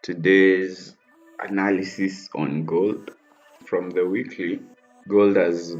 today's analysis on gold. From the weekly, gold has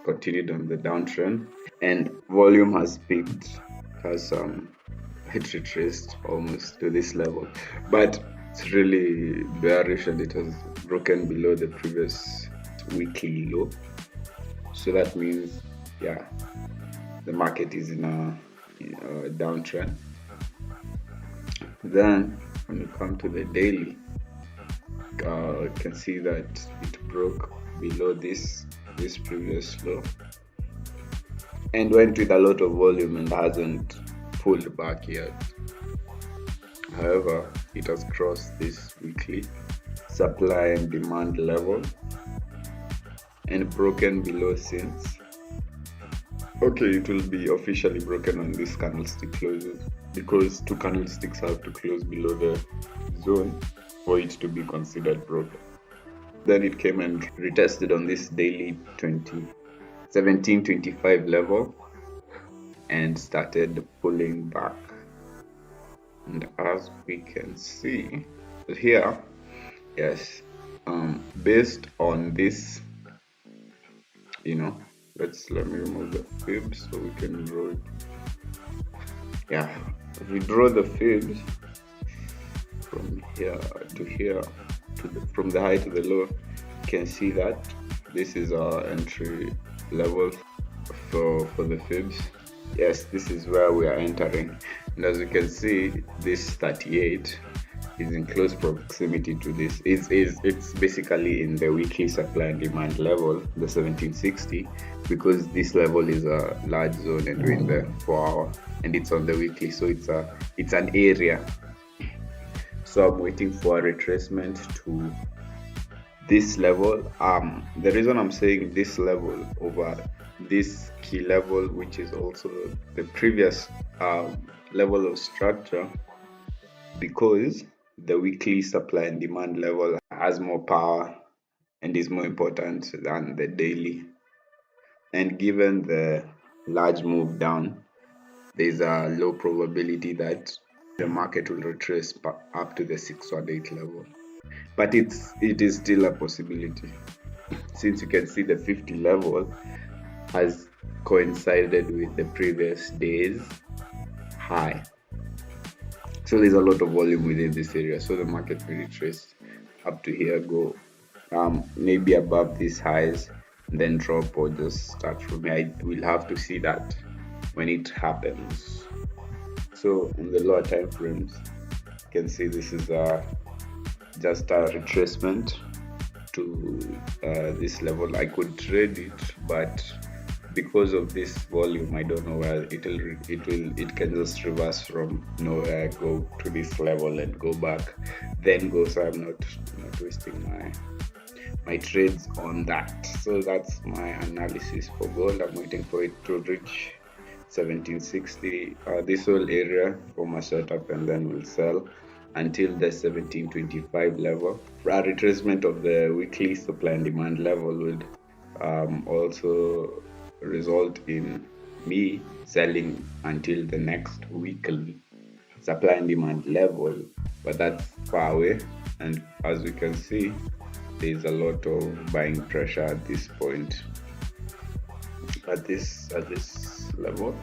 continued on the downtrend and volume has peaked, has it retraced almost to this level, but it's really bearish and it has broken below the previous weekly low. So that means, yeah, the market is in a downtrend. Then when you come to the daily, you can see that it broke below this previous low and went with a lot of volume and hasn't pulled back yet. However, it has crossed this weekly supply and demand level and broken below since. Okay, it will be officially broken on this candlestick closes because two candlesticks have to close below the zone for it to be considered broken. Then it came and retested on this daily 1725 level and started pulling back. And as we can see here, yes, based on this, let me remove the fibs so we can draw it. Yeah, if we draw the fibs from here to here, from the high to the low, you can see that this is our entry level for the fibs. Yes, this is where we are entering, and as you can see, this 38 is in close proximity to this. It's basically in the weekly supply and demand level, the 1760, because this level is a large zone and we're in the 4-hour, and it's on the weekly, so it's an area. So I'm waiting for a retracement to this level. The reason I'm saying this level over this key level, which is also the previous level of structure, because the weekly supply and demand level has more power and is more important than the daily. And given the large move down, there's a low probability that the market will retrace up to the 618 level. But it is still a possibility, since you can see the 50 level has coincided with the previous day's high. So there's a lot of volume within this area, so the market will retrace up to here, go maybe above these highs, then drop or just start from here. I will have to see that when it happens. So in the lower time frames, you can see this is just a retracement to this level. I could trade it, but because of this volume, I don't know where it can just reverse from nowhere, go to this level and go back, then go. So I'm not wasting my trades on that. So that's my analysis for gold. I'm waiting for it to reach 1760, this whole area for my setup, and then we'll sell until the 1725 level. A retracement of the weekly supply and demand level would also result in me selling until the next weekly supply and demand level, but that's far away, and as we can see, there's a lot of buying pressure at this point. At this level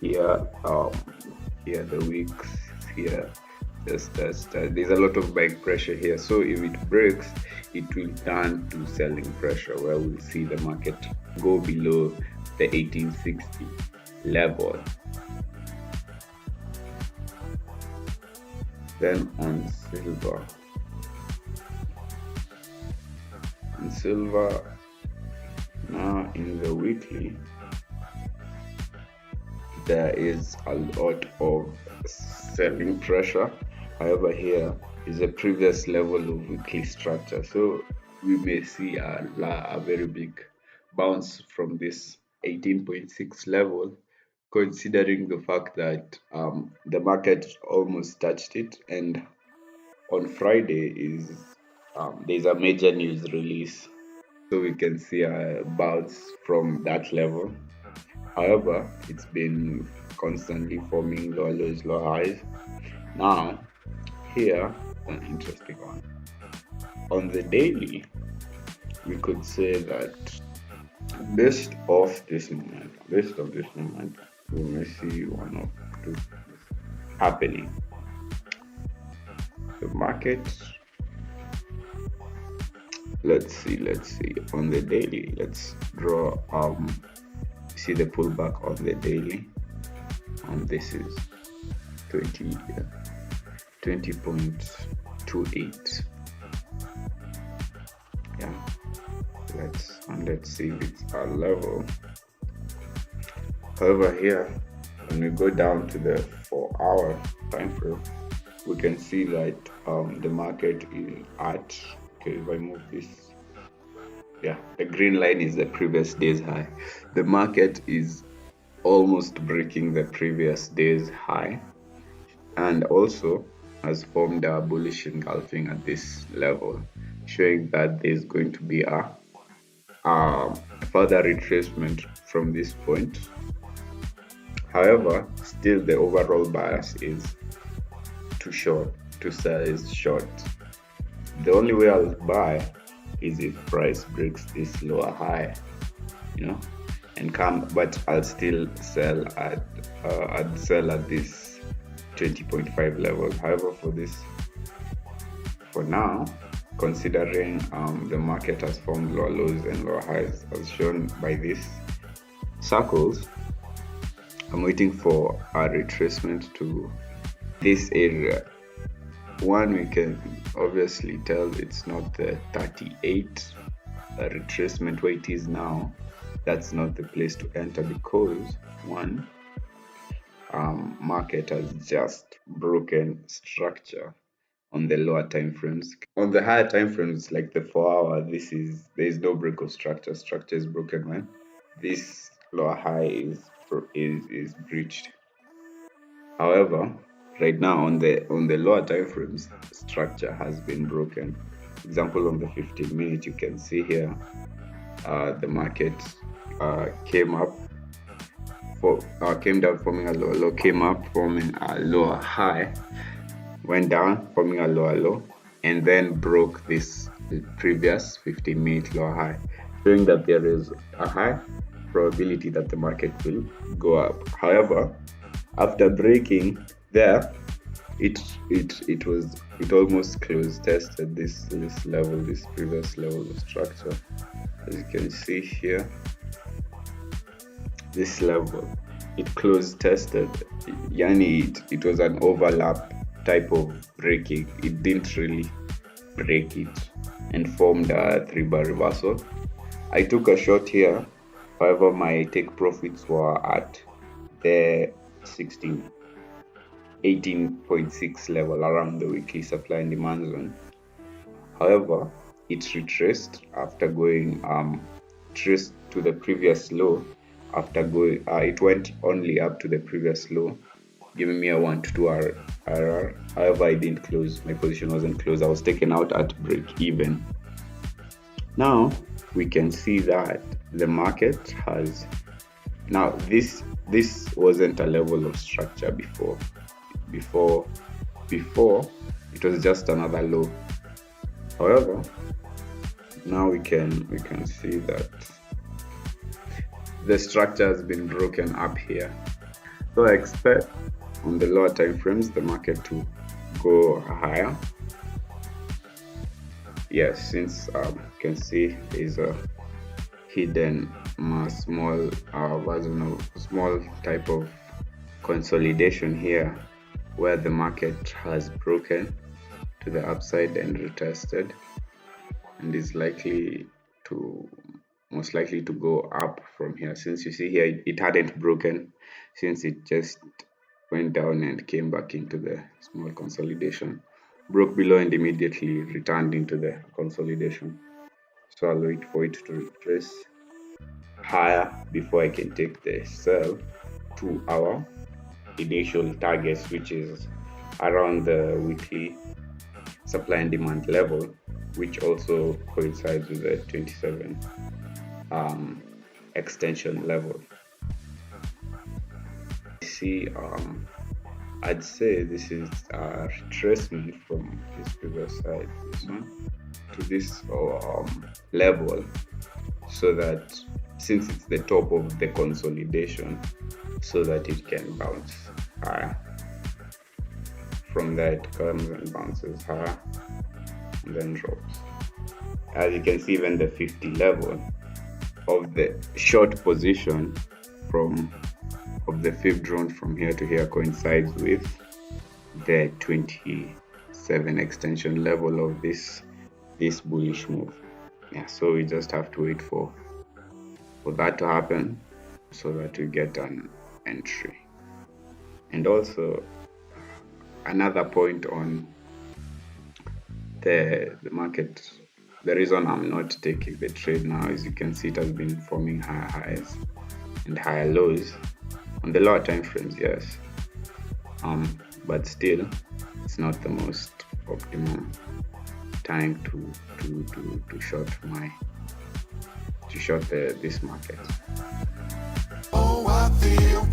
here, here the wicks here, there's a lot of buying pressure here. So if it breaks, it will turn to selling pressure, where we'll see the market go below the 1860 level. Then on silver, now in the weekly, there is a lot of selling pressure. However, here is a previous level of weekly structure, so we may see a very big bounce from this 18.6 level, considering the fact that the market almost touched it, and on Friday there's a major news release, so we can see a bounce from that level. However, it's been constantly forming low lows, low highs. Now here an interesting one. On the daily, we could say that based off this moment, we may see one of two happening. The market, let's see on the daily. Let's draw see the pullback on the daily, and this is 20.28. Yeah, let's see if it's our level. However, here when we go down to the 4-hour time frame, we can see that the market is at, okay, if I move this, yeah, the green line is the previous day's high. The market is almost breaking the previous day's high, and also has formed a bullish engulfing at this level, showing that there's going to be a further retracement from this point. However, still the overall bias is too short. To sell is short. The only way I'll buy is if price breaks this lower high, and come, but I'll still sell at this 20.5 level. However, for now, considering the market has formed lower lows and lower highs as shown by these circles, I'm waiting for a retracement to this area. One, we can obviously tell it's not the 38 retracement where it is now. That's not the place to enter, because one, market has just broken structure on the lower time frames. On the higher time frames, like the 4-hour, there is no break of structure. Structure is broken when this lower high is breached. However, right now on the lower time frames, structure has been broken. Example, on the 15-minute, you can see here the market came down forming a lower low, came up forming a lower high, went down forming a lower low, and then broke this previous 15-minute lower high, showing that there is a high probability that the market will go up. However, after breaking there, it almost closed tested this level, this previous level of structure. As you can see here, this level, it closed tested. Yani it was an overlap type of breaking. It didn't really break it and formed a 3-bar reversal. I took a short here. However, my take profits were at the 18.6 level, around the weekly supply and demand zone. However, it retraced after going traced to the previous low. After going, it went only up to the previous low, giving me a 1 to 2 RR. However, I didn't close. My position wasn't closed. I was taken out at break even. Now we can see that the market has, now this wasn't a level of structure before it was just another low. However, now we can see that the structure has been broken up here. So I expect on the lower time frames the market to go higher. Yes, since you can see there is a hidden small version of small type of consolidation here, where the market has broken to the upside and retested, and is most likely to go up from here. Since you see here it hadn't broken, since it just went down and came back into the small consolidation, broke below and immediately returned into the consolidation. So I'll wait for it to retrace higher before I can take the sell to our initial targets, which is around the weekly supply and demand level, which also coincides with the 27 extension level. I see I'd say this is a retracement from this previous side, this one, to this level, so that since it's the top of the consolidation, so that it can bounce higher. From there it comes and bounces higher and then drops. As you can see, even the 50 level of the short position of the fib drawn from here to here coincides with the 27 extension level of this bullish move. Yeah, so we just have to wait for that to happen so that we get an entry. And also another point on the market, the reason I'm not taking the trade now is you can see it has been forming higher highs and higher lows on the lower time frames, yes, but still it's not the most optimum time to short this market. Oh, I feel